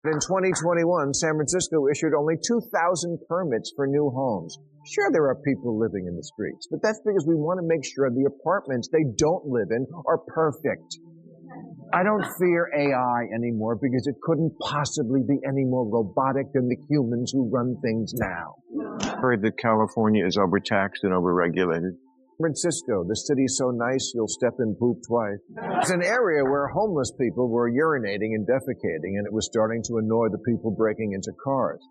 In 2021, San Francisco issued only 2,000 permits for new homes. Sure, there are people living in the streets, but that's because we want to make sure the apartments they don't live in are perfect. I don't fear AI anymore because it couldn't possibly be any more robotic than the humans who run things now. I heard that California is overtaxed and overregulated. Francisco, the city's so nice you'll step in poop twice. It's an area where homeless people were urinating and defecating, and it was starting to annoy the people breaking into cars.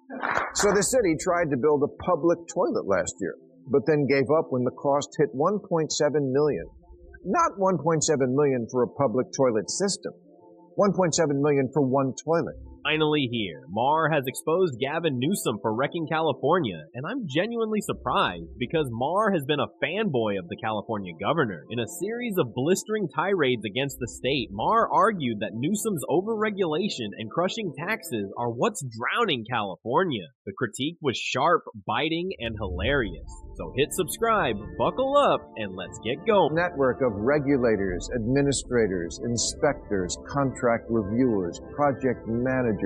So the city tried to build a public toilet last year, but then gave up when the cost hit $1.7 million. Not $1.7 million for a public toilet system. $1.7 million for one toilet. Finally here, Maher has exposed Gavin Newsom for wrecking California, and I'm genuinely surprised because Maher has been a fanboy of the California governor. In a series of blistering tirades against the state, Maher argued that Newsom's overregulation and crushing taxes are what's drowning California. The critique was sharp, biting, and hilarious. So hit subscribe, buckle up, and let's get going. Network of regulators, administrators, inspectors, contract reviewers, project managers,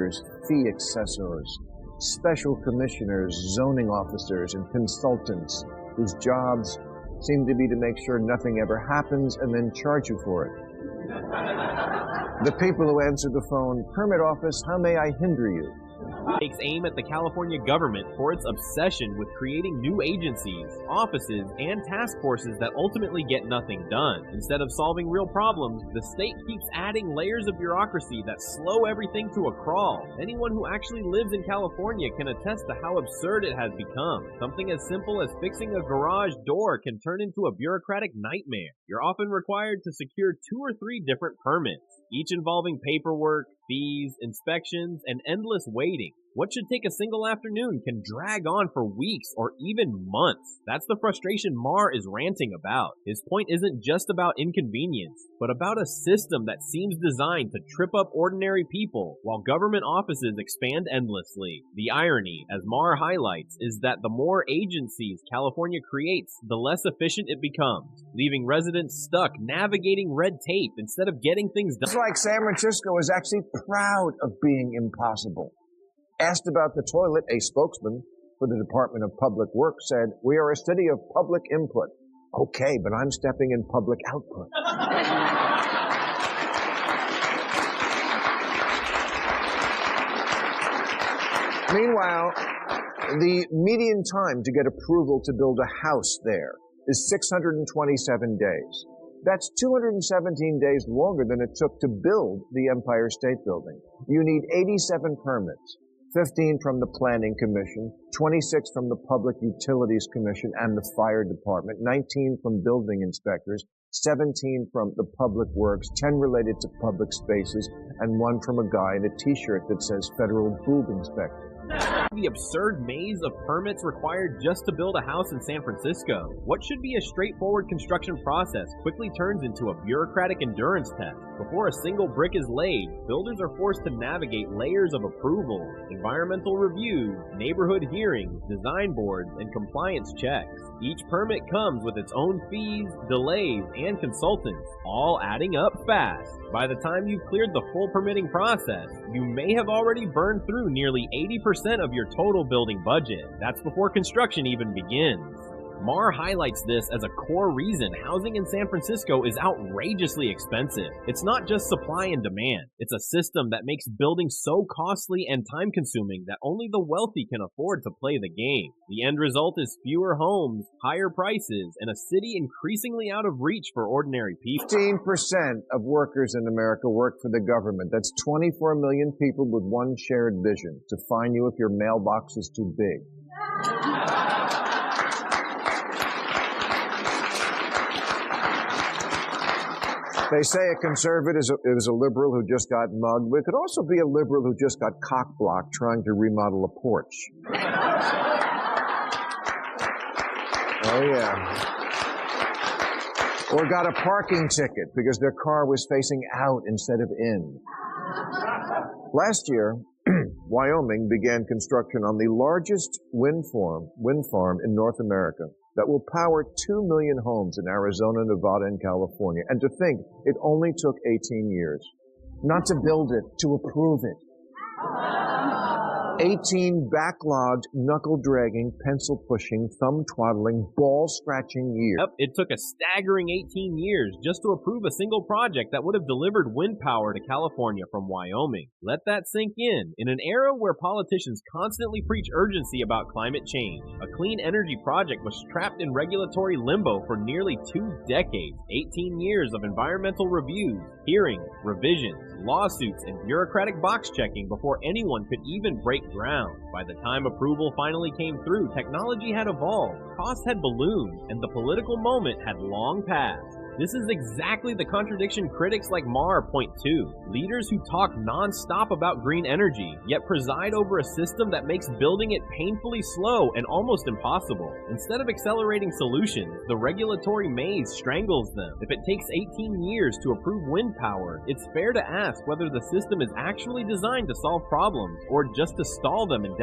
fee assessors, special commissioners, zoning officers, and consultants whose jobs seem to be to make sure nothing ever happens and then charge you for it. The people who answer the phone, "Permit office, how may I hinder you?" Takes aim at the California government for its obsession with creating new agencies, offices, and task forces that ultimately get nothing done. Instead of solving real problems, the state keeps adding layers of bureaucracy that slow everything to a crawl. Anyone who actually lives in California can attest to how absurd it has become. Something as simple as fixing a garage door can turn into a bureaucratic nightmare. You're often required to secure 2 or 3 different permits, each involving paperwork, fees, inspections, and endless waiting. What should take a single afternoon can drag on for weeks or even months. That's the frustration Maher is ranting about. His point isn't just about inconvenience, but about a system that seems designed to trip up ordinary people while government offices expand endlessly. The irony, as Maher highlights, is that the more agencies California creates, the less efficient it becomes, leaving residents stuck navigating red tape instead of getting things done. It's like San Francisco is actually proud of being impossible. Asked about the toilet, a spokesman for the Department of Public Works said, "We are a city of public input." Okay, but I'm stepping in public output. Meanwhile, the median time to get approval to build a house there is 627 days. That's 217 days longer than it took to build the Empire State Building. You need 87 permits. 15 from the Planning Commission, 26 from the Public Utilities Commission and the Fire Department, 19 from building inspectors, 17 from the Public Works, 10 related to public spaces, and 1 from a guy in a t-shirt that says Federal Boob Inspector. The absurd maze of permits required just to build a house in San Francisco. What should be a straightforward construction process quickly turns into a bureaucratic endurance test. Before a single brick is laid, builders are forced to navigate layers of approval, environmental reviews, neighborhood hearings, design boards, and compliance checks. Each permit comes with its own fees, delays, and consultants, all adding up fast. By the time you've cleared the full permitting process, you may have already burned through nearly 80% of your total building budget. That's before construction even begins. Maher highlights this as a core reason housing in San Francisco is outrageously expensive. It's not just supply and demand. It's a system that makes building so costly and time-consuming that only the wealthy can afford to play the game. The end result is fewer homes, higher prices, and a city increasingly out of reach for ordinary people. 15% of workers in America work for the government. That's 24 million people with one shared vision: to fine you if your mailbox is too big. They say a conservative is a liberal who just got mugged, but it could also be a liberal who just got cock-blocked trying to remodel a porch. Oh, yeah. Or got a parking ticket because their car was facing out instead of in. Last year, Wyoming began construction on the largest wind farm in North America that will power 2 million homes in Arizona, Nevada, and California. And to think, it only took 18 years. Not to build it, to approve it. 18 backlogged, knuckle-dragging, pencil-pushing, thumb-twaddling, ball-scratching years. Yep, it took a staggering 18 years just to approve a single project that would have delivered wind power to California from Wyoming. Let that sink in. In an era where politicians constantly preach urgency about climate change, a clean energy project was trapped in regulatory limbo for nearly 2 decades. 18 years of environmental reviews, hearings, revisions, lawsuits, and bureaucratic box-checking before anyone could even break ground. By the time approval finally came through, technology had evolved, costs had ballooned, and the political moment had long passed. This is exactly the contradiction critics like Maher point to. Leaders who talk non-stop about green energy, yet preside over a system that makes building it painfully slow and almost impossible. Instead of accelerating solutions, the regulatory maze strangles them. If it takes 18 years to approve wind power, it's fair to ask whether the system is actually designed to solve problems or just to stall them indefinitely.